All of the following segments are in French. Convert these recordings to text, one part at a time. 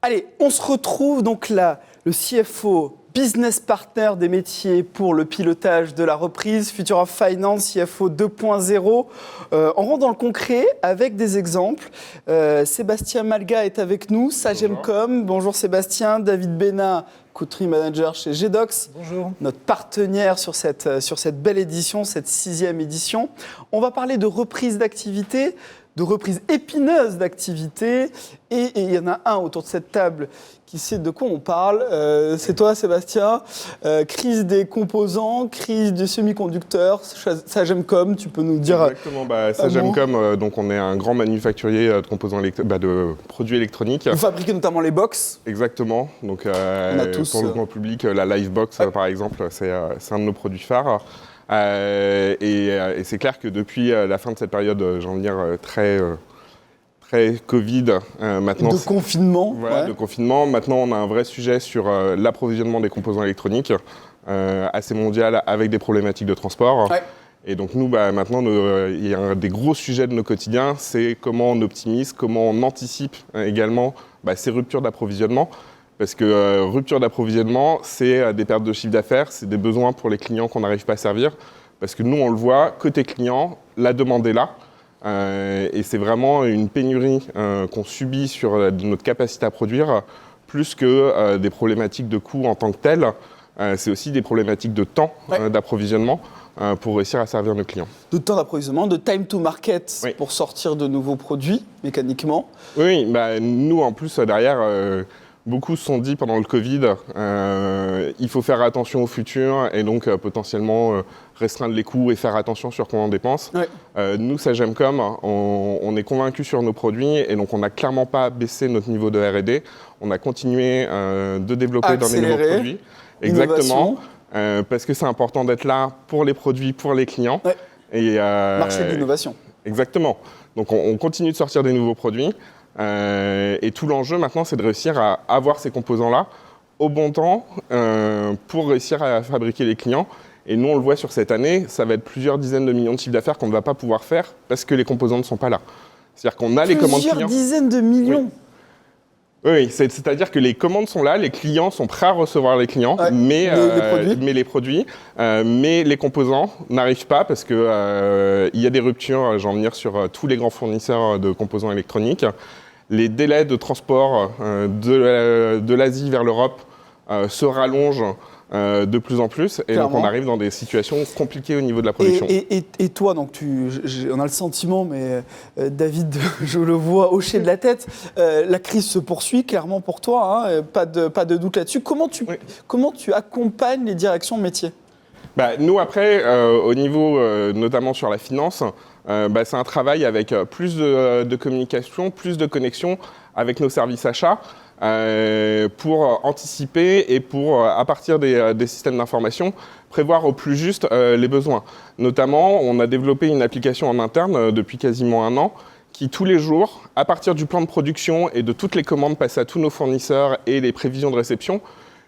Allez, on se retrouve donc là, le CFO, business partner des métiers pour le pilotage de la reprise, Future of Finance, CFO 2.0. On rentre dans le concret avec des exemples. Sébastien Malga est avec nous, Sagemcom. Bonjour Sébastien. David Bénat, Country Manager chez GDocs. Bonjour. Notre partenaire sur cette belle édition, cette 6e édition. On va parler de reprise d'activité, de reprise épineuse d'activité. Et il y en a un autour de cette table qui sait de quoi on parle. C'est toi, Sébastien. Crise des composants, crise des semi-conducteurs. Sagemcom, tu peux nous dire... Exactement. Sagemcom, donc on est un grand manufacturier de composants de produits électroniques. Vous fabriquez notamment les box. Exactement. Donc, on a tous, pour le grand public, la Livebox, par exemple, c'est un de nos produits phares. Et c'est clair que depuis la fin de cette période, j'ai envie de dire, très Covid, maintenant... De confinement. Voilà, de confinement. Maintenant, on a un vrai sujet sur l'approvisionnement des composants électroniques, assez mondial, avec des problématiques de transport. Ouais. Et donc nous, maintenant, il y a un des gros sujets de nos quotidiens, c'est comment on optimise, comment on anticipe également ces ruptures d'approvisionnement. Parce que rupture d'approvisionnement, c'est des pertes de chiffre d'affaires, c'est des besoins pour les clients qu'on n'arrive pas à servir. Parce que nous, on le voit, côté client, la demande est là. Et c'est vraiment une pénurie qu'on subit sur notre capacité à produire, plus que des problématiques de coûts en tant que telles. C'est aussi des problématiques de temps d'approvisionnement pour réussir à servir nos clients. De temps d'approvisionnement, de time to market pour sortir de nouveaux produits mécaniquement. Oui, nous en plus derrière... Beaucoup se sont dit pendant le Covid, il faut faire attention au futur et donc potentiellement restreindre les coûts et faire attention sur quoi on dépense. Ouais. Nous, Sagemcom, on est convaincus sur nos produits et donc on n'a clairement pas baissé notre niveau de R&D. On a continué de développer dans les nouveaux produits. Exactement, parce que c'est important d'être là pour les produits, pour les clients. Ouais. Et, marché de l'innovation. Exactement. Donc on continue de sortir des nouveaux produits. Et tout l'enjeu maintenant, c'est de réussir à avoir ces composants-là au bon temps pour réussir à fabriquer les clients. Et nous, on le voit sur cette année, ça va être plusieurs dizaines de millions de chiffres d'affaires qu'on ne va pas pouvoir faire parce que les composants ne sont pas là. C'est-à-dire qu'on a les commandes clients. Plusieurs dizaines de millions. Oui, c'est-à-dire que les commandes sont là, les clients sont prêts à recevoir les clients, mais les composants n'arrivent pas parce que y a des ruptures, j'en venir sur tous les grands fournisseurs de composants électroniques. Les délais de transport de l'Asie vers l'Europe se rallongent de plus en plus, et donc on arrive dans des situations compliquées au niveau de la production. Et toi, donc on a le sentiment, mais David, je le vois hocher de la tête, la crise se poursuit clairement pour toi, hein, pas de doute là-dessus. Comment tu accompagnes les directions métiers ? Nous, après, au niveau notamment sur la finance, c'est un travail avec plus de communication, plus de connexion avec nos services achats pour anticiper et pour, à partir des systèmes d'information, prévoir au plus juste les besoins. Notamment, on a développé une application en interne depuis quasiment 1 an qui, tous les jours, à partir du plan de production et de toutes les commandes passées à tous nos fournisseurs et les prévisions de réception,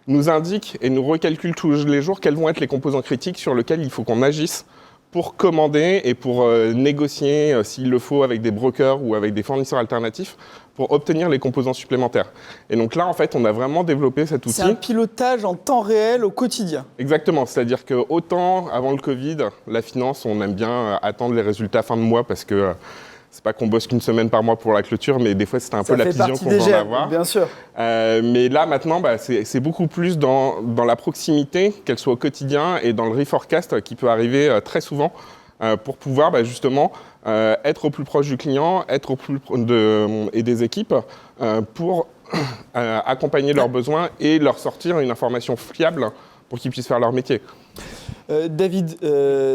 nous indique et nous recalcule tous les jours quels vont être les composants critiques sur lesquels il faut qu'on agisse pour commander et pour négocier, s'il le faut, avec des brokers ou avec des fournisseurs alternatifs pour obtenir les composants supplémentaires. Et donc là, en fait, on a vraiment développé cet outil. C'est un pilotage en temps réel au quotidien. Exactement, c'est-à-dire que autant avant le Covid, la finance, on aime bien attendre les résultats fin de mois parce que c'est pas qu'on bosse qu'une semaine par mois pour la clôture, mais des fois, c'est un peu la vision qu'on va en avoir. Bien sûr. Mais là, maintenant, c'est beaucoup plus dans la proximité, qu'elle soit au quotidien, et dans le reforecast qui peut arriver très souvent pour pouvoir justement être au plus proche du client, être au plus et des équipes pour accompagner leurs besoins et leur sortir une information fiable pour qu'ils puissent faire leur métier. David,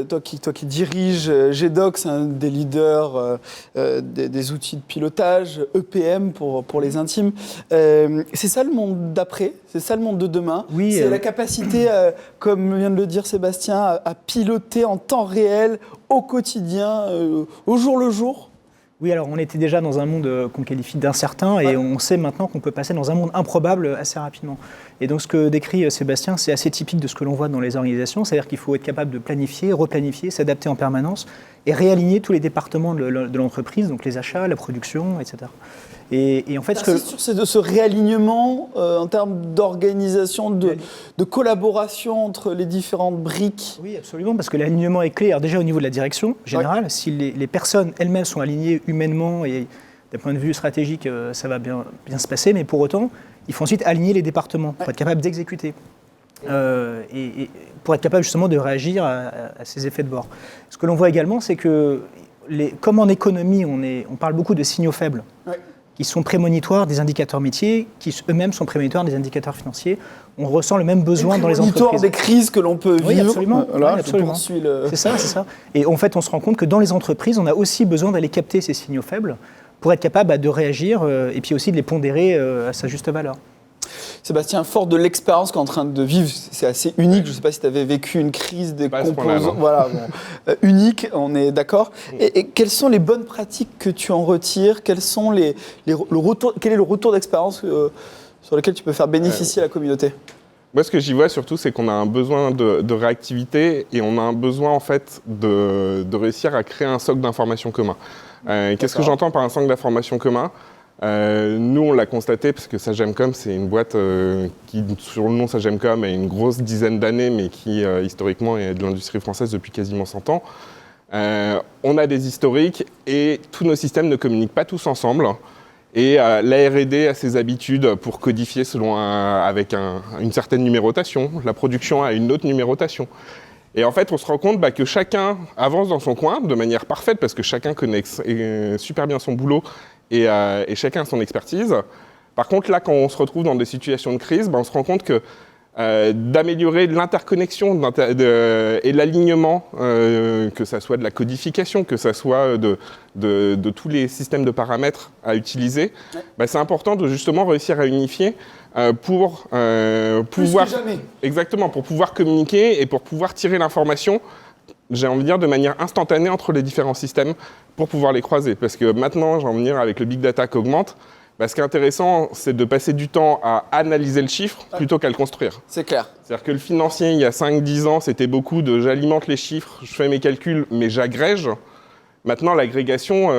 toi qui diriges GDocs, un des leaders des outils de pilotage, EPM pour les intimes, c'est ça le monde d'après ? C'est ça le monde de demain ? Oui, c'est la capacité, comme vient de le dire Sébastien, à piloter en temps réel, au quotidien, au jour le jour ? Oui, alors on était déjà dans un monde qu'on qualifie d'incertain et on sait maintenant qu'on peut passer dans un monde improbable assez rapidement. Et donc ce que décrit Sébastien, c'est assez typique de ce que l'on voit dans les organisations, c'est-à-dire qu'il faut être capable de planifier, replanifier, s'adapter en permanence. et réaligner tous les départements de l'entreprise, donc les achats, la production, etc. Et en fait, sur ce réalignement en termes d'organisation, de collaboration entre les différentes briques. Oui, absolument, parce que l'alignement est clé. Alors déjà au niveau de la direction générale, si les personnes elles-mêmes sont alignées humainement et d'un point de vue stratégique, ça va bien se passer, mais pour autant, il faut ensuite aligner les départements pour être capable d'exécuter. Et pour être capable justement de réagir à ces effets de bord. Ce que l'on voit également, c'est que, comme en économie, on parle beaucoup de signaux faibles, qui sont prémonitoires des indicateurs métiers, qui eux-mêmes sont prémonitoires des indicateurs financiers. On ressent le même besoin dans les entreprises. Des crises que l'on peut vivre. Oui, absolument. Là, oui, absolument. C'est ça. Et en fait, on se rend compte que dans les entreprises, on a aussi besoin d'aller capter ces signaux faibles pour être capable de réagir et puis aussi de les pondérer à sa juste valeur. Sébastien, fort de l'expérience qu'on est en train de vivre, c'est assez unique. Je ne sais pas si tu avais vécu une crise des composants. Voilà, unique, on est d'accord. Et quelles sont les bonnes pratiques que tu en retires? Quel est le retour d'expérience sur lequel tu peux faire bénéficier la communauté? Moi, ce que j'y vois surtout, c'est qu'on a un besoin de réactivité et on a un besoin en fait de réussir à créer un socle d'information commun. Qu'est-ce que j'entends par un socle d'information commun? Nous, on l'a constaté parce que Sagemcom, c'est une boîte qui, sur le nom Sagemcom, a une grosse dizaine d'années, mais qui, historiquement, est de l'industrie française depuis quasiment 100 ans. On a des historiques et tous nos systèmes ne communiquent pas tous ensemble. Et la R&D a ses habitudes pour codifier avec une certaine numérotation. La production a une autre numérotation. Et en fait, on se rend compte que chacun avance dans son coin de manière parfaite parce que chacun connaît super bien son boulot et chacun a son expertise. Par contre, là, quand on se retrouve dans des situations de crise, on se rend compte que d'améliorer l'interconnexion et l'alignement, que ça soit de la codification, que ça soit de tous les systèmes de paramètres à utiliser, c'est important de justement réussir à unifier pour pouvoir pour pouvoir communiquer et pour pouvoir tirer l'information, j'ai envie de dire, de manière instantanée entre les différents systèmes pour pouvoir les croiser. Parce que maintenant, j'ai envie de dire, avec le big data qui augmente, ce qui est intéressant, c'est de passer du temps à analyser le chiffre plutôt qu'à le construire. C'est clair. C'est-à-dire que le financier, il y a 5-10 ans, c'était beaucoup de j'alimente les chiffres, je fais mes calculs, mais j'agrège. Maintenant, l'agrégation,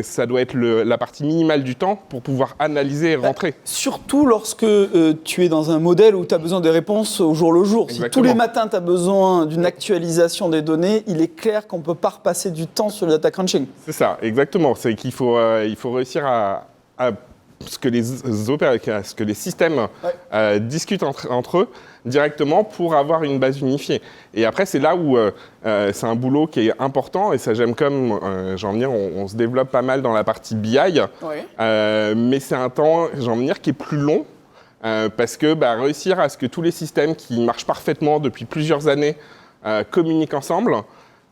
ça doit être la partie minimale du temps pour pouvoir analyser et rentrer. Surtout lorsque tu es dans un modèle où tu as besoin des réponses au jour le jour. Exactement. Si tous les matins, tu as besoin d'une actualisation des données, il est clair qu'on ne peut pas repasser du temps sur le data crunching. C'est ça, exactement. C'est qu'il faut réussir à ce que les systèmes discutent entre eux directement pour avoir une base unifiée. Et après, c'est là où c'est un boulot qui est important. Et Sagemcom, j'ai envie de dire, on se développe pas mal dans la partie BI. Mais c'est un temps, j'ai envie de dire, qui est plus long. Parce que réussir à ce que tous les systèmes qui marchent parfaitement depuis plusieurs années communiquent ensemble,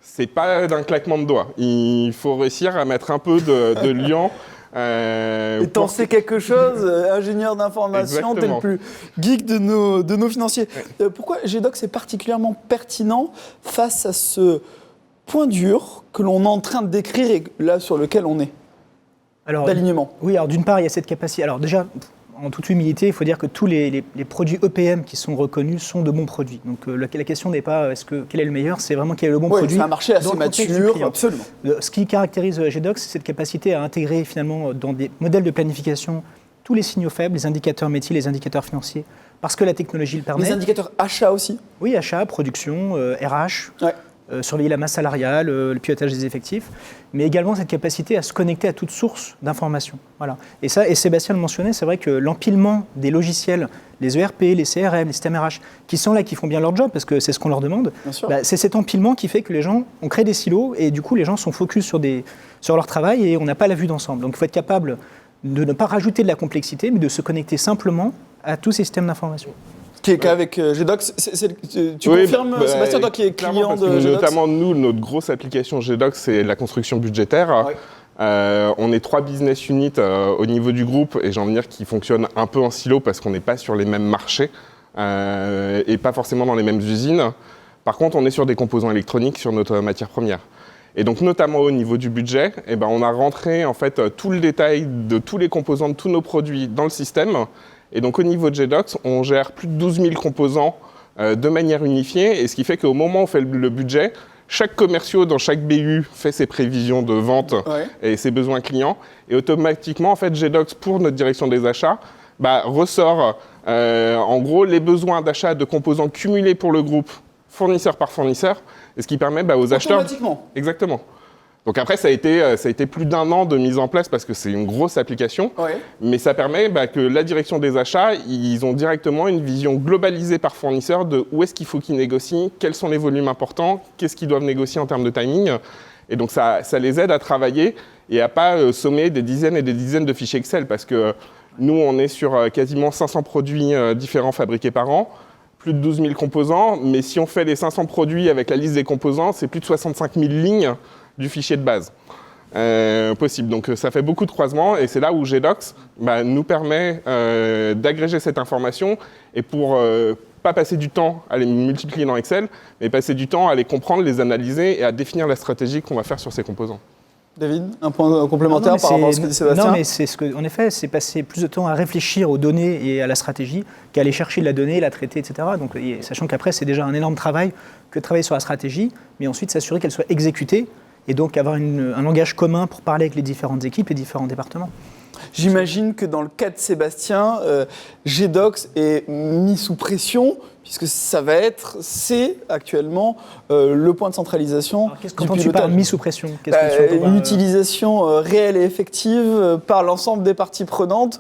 c'est pas d'un claquement de doigts. Il faut réussir à mettre un peu de liant. Et t'en sais quelque chose, ingénieur d'information, t'es le plus geek de nos financiers. Pourquoi GDocs est particulièrement pertinent face à ce point dur que l'on est en train de décrire et là sur lequel on est, d'alignement? Oui, alors d'une part, il y a cette capacité. Alors déjà, en toute humilité, il faut dire que tous les produits EPM qui sont reconnus sont de bons produits. Donc la question n'est pas quel est le meilleur, c'est vraiment quel est le bon produit. C'est un marché assez mature, absolument. Ce qui caractérise GDocs, c'est cette capacité à intégrer finalement dans des modèles de planification tous les signaux faibles, les indicateurs métiers, les indicateurs financiers, parce que la technologie le permet. Les indicateurs achat aussi? Oui, achat, production, RH. Surveiller la masse salariale, le pilotage des effectifs, mais également cette capacité à se connecter à toute source d'informations. Voilà. Et Sébastien le mentionnait, c'est vrai que l'empilement des logiciels, les ERP, les CRM, les systèmes RH, qui sont là, qui font bien leur job, parce que c'est ce qu'on leur demande, c'est cet empilement qui fait que les gens, on crée des silos, et du coup les gens sont focus sur leur travail, et on n'a pas la vue d'ensemble. Donc il faut être capable de ne pas rajouter de la complexité, mais de se connecter simplement à tous ces systèmes d'information. Qui est qu'avec GDocs, tu confirmes, Sébastien, toi qui es client de GDocs? Notamment, nous, notre grosse application GDocs, c'est la construction budgétaire. On est 3 business units au niveau du groupe, et j'ai envie de dire qu'ils fonctionnent un peu en silo parce qu'on n'est pas sur les mêmes marchés et pas forcément dans les mêmes usines. Par contre, on est sur des composants électroniques, sur notre matière première. Et donc, notamment au niveau du budget, on a rentré en fait tout le détail de tous les composants de tous nos produits dans le système. Et donc, au niveau de GDocs, on gère plus de 12 000 composants de manière unifiée. Et ce qui fait qu'au moment où on fait le budget, chaque commercial dans chaque BU fait ses prévisions de vente et ses besoins clients. Et automatiquement, en fait, GDocs, pour notre direction des achats, ressort en gros les besoins d'achat de composants cumulés pour le groupe, fournisseur par fournisseur, et ce qui permet aux acheteurs... Automatiquement. Exactement. Donc après, ça a été plus d'1 an de mise en place parce que c'est une grosse application, mais ça permet que la direction des achats, ils ont directement une vision globalisée par fournisseur de où est-ce qu'il faut qu'ils négocient, quels sont les volumes importants, qu'est-ce qu'ils doivent négocier en termes de timing. Et donc ça les aide à travailler et à pas sommer des dizaines et des dizaines de fichiers Excel parce que nous, on est sur quasiment 500 produits différents fabriqués par an, plus de 12 000 composants, mais si on fait les 500 produits avec la liste des composants, c'est plus de 65 000 lignes du fichier de base possible. Donc ça fait beaucoup de croisements et c'est là où GDocs nous permet d'agréger cette information et pour pas passer du temps à les multiplier dans Excel, mais passer du temps à les comprendre, les analyser et à définir la stratégie qu'on va faire sur ces composants. David, un point complémentaire par rapport à ce que dit Sébastien? Non, mais en effet, c'est passer plus de temps à réfléchir aux données et à la stratégie qu'à aller chercher de la donnée, la traiter, etc. Donc, sachant qu'après, c'est déjà un énorme travail que de travailler sur la stratégie, mais ensuite s'assurer qu'elle soit exécutée et donc avoir un langage commun pour parler avec les différentes équipes, les différents départements. J'imagine que dans le cas de Sébastien, GDocs est mis sous pression, puisque c'est actuellement le point de centralisation. Alors, quand tu parles mis sous pression, une utilisation réelle et effective par l'ensemble des parties prenantes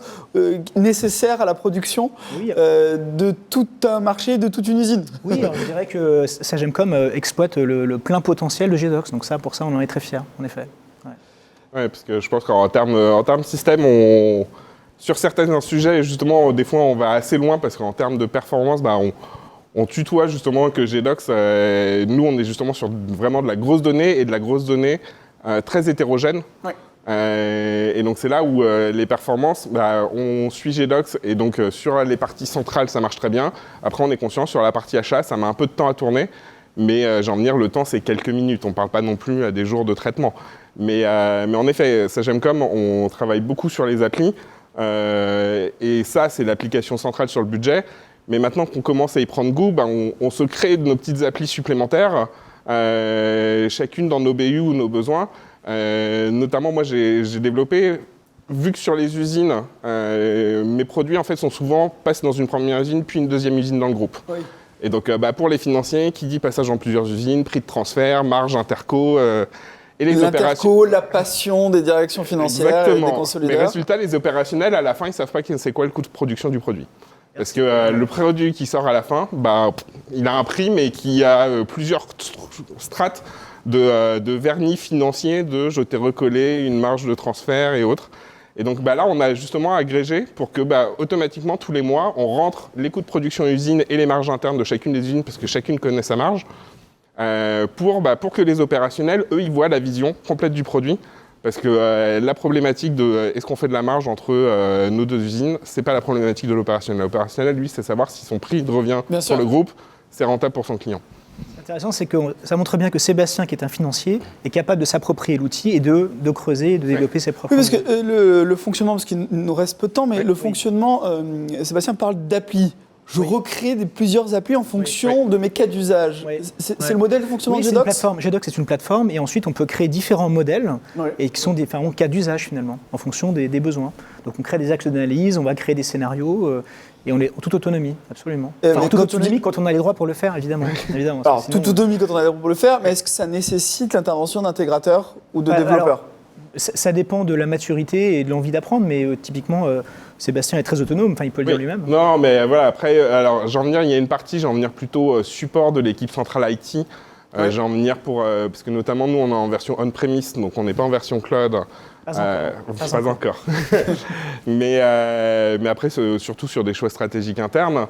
nécessaires à la production de tout un marché, de toute une usine. Oui, alors, je dirais que Sagemcom exploite le plein potentiel de GDocs, donc pour ça, on en est très fiers, en effet. Oui, parce que je pense qu'en termes système, sur certains sujets, justement, des fois, on va assez loin parce qu'en termes de performance, on tutoie justement que GDocs, nous, on est justement sur vraiment de la grosse donnée et de la grosse donnée très hétérogène. Et donc, c'est là où les performances, on suit GDocs et donc sur les parties centrales, ça marche très bien. Après, on est conscient, sur la partie achat, ça met un peu de temps à tourner. Mais j'ai envie de dire, le temps, c'est quelques minutes. On ne parle pas non plus à des jours de traitement. Mais en effet, Sagemcom, on travaille beaucoup sur les applis. Et ça, c'est l'application centrale sur le budget. Mais maintenant qu'on commence à y prendre goût, on se crée de nos petites applis supplémentaires, chacune dans nos BU ou nos besoins. Notamment, moi, j'ai développé, vu que sur les usines, mes produits en fait, passent dans une première usine, puis une deuxième usine dans le groupe. Oui. Et donc, pour les financiers, qui dit passage en plusieurs usines, prix de transfert, marge, interco, et les opérations. La passion des directions financières et des consolidateurs. Mais résultat, les opérationnels, à la fin, ils ne savent pas c'est quoi le coût de production du produit. Parce que le produit qui sort à la fin, il a un prix, mais qui a plusieurs strates de vernis financier, je t'ai recollé une marge de transfert et autres. Et donc là, on a justement agrégé pour que automatiquement, tous les mois, on rentre les coûts de production usine et les marges internes de chacune des usines, parce que chacune connaît sa marge, pour que les opérationnels, eux, ils voient la vision complète du produit. Parce que la problématique de est-ce qu'on fait de la marge entre nos deux usines, c'est pas la problématique de l'opérationnel. L'opérationnel, lui, c'est savoir si son prix de revient sur le groupe, c'est rentable pour son client. Intéressant, c'est que ça montre bien que Sébastien, qui est un financier, est capable de s'approprier l'outil et de creuser et de développer ses propres... Oui, parce que le fonctionnement, parce qu'il nous reste peu de temps, mais le fonctionnement, Sébastien parle d'appli. Je recrée plusieurs applis en fonction de mes cas d'usage. C'est le modèle de fonctionnement de GDocs ? GDocs, c'est une plateforme et ensuite on peut créer différents modèles et qui sont différents cas d'usage finalement, en fonction des besoins. Donc on crée des axes d'analyse, on va créer des scénarios et on est en toute autonomie, absolument. En toute autonomie quand on a les droits pour le faire, évidemment. Alors, toute autonomie quand on a les droits pour le faire, mais est-ce que ça nécessite l'intervention d'intégrateurs ou de développeurs ? Ça dépend de la maturité et de l'envie d'apprendre, mais typiquement, Sébastien est très autonome, il peut le dire lui-même. Non, mais voilà, après, alors, il y a une partie, j'en venir plutôt support de l'équipe centrale IT. J'en venir parce que notamment, nous, on est en version on-premise, donc on n'est pas en version cloud. Pas encore. mais après, surtout sur des choix stratégiques internes.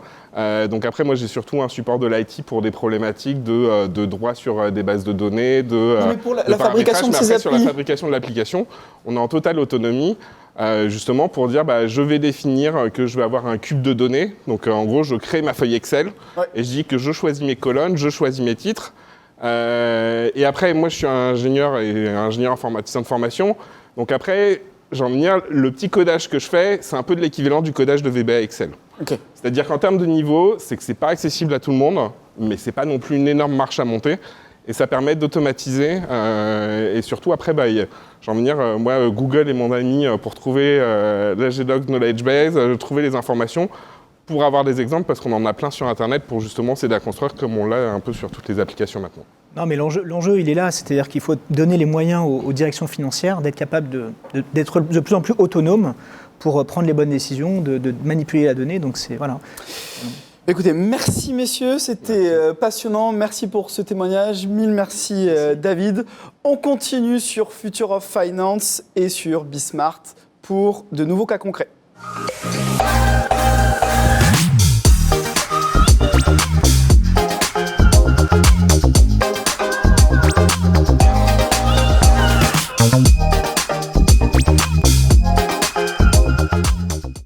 Donc après, moi, j'ai surtout un support de l'IT pour des problématiques de droit sur des bases de données, mais pour la fabrication de ces applis. Sur la fabrication de l'application, on est en totale autonomie. Justement pour dire je vais définir que je vais avoir un cube de données. Donc en gros, je crée ma feuille Excel et je dis que je choisis mes colonnes, je choisis mes titres. Et après, moi, je suis ingénieur informaticien de formation. Donc après, le petit codage que je fais, c'est un peu de l'équivalent du codage de VBA Excel. Okay. C'est-à-dire qu'en termes de niveau, c'est que c'est pas accessible à tout le monde, mais c'est pas non plus une énorme marche à monter. Et ça permet d'automatiser. Et surtout, après, j'ai envie de dire, moi, Google est mon ami pour trouver la GDocs Knowledge Base, trouver les informations, pour avoir des exemples, parce qu'on en a plein sur Internet pour justement s'aider à construire, comme on l'a un peu sur toutes les applications maintenant. Non, mais l'enjeu, il est là. C'est-à-dire qu'il faut donner les moyens aux directions financières d'être capables d'être de plus en plus autonomes pour prendre les bonnes décisions, de manipuler la donnée. Donc, voilà. Écoutez, merci messieurs, c'était passionnant. Merci pour ce témoignage. Mille merci, David. On continue sur Future of Finance et sur Bismart pour de nouveaux cas concrets.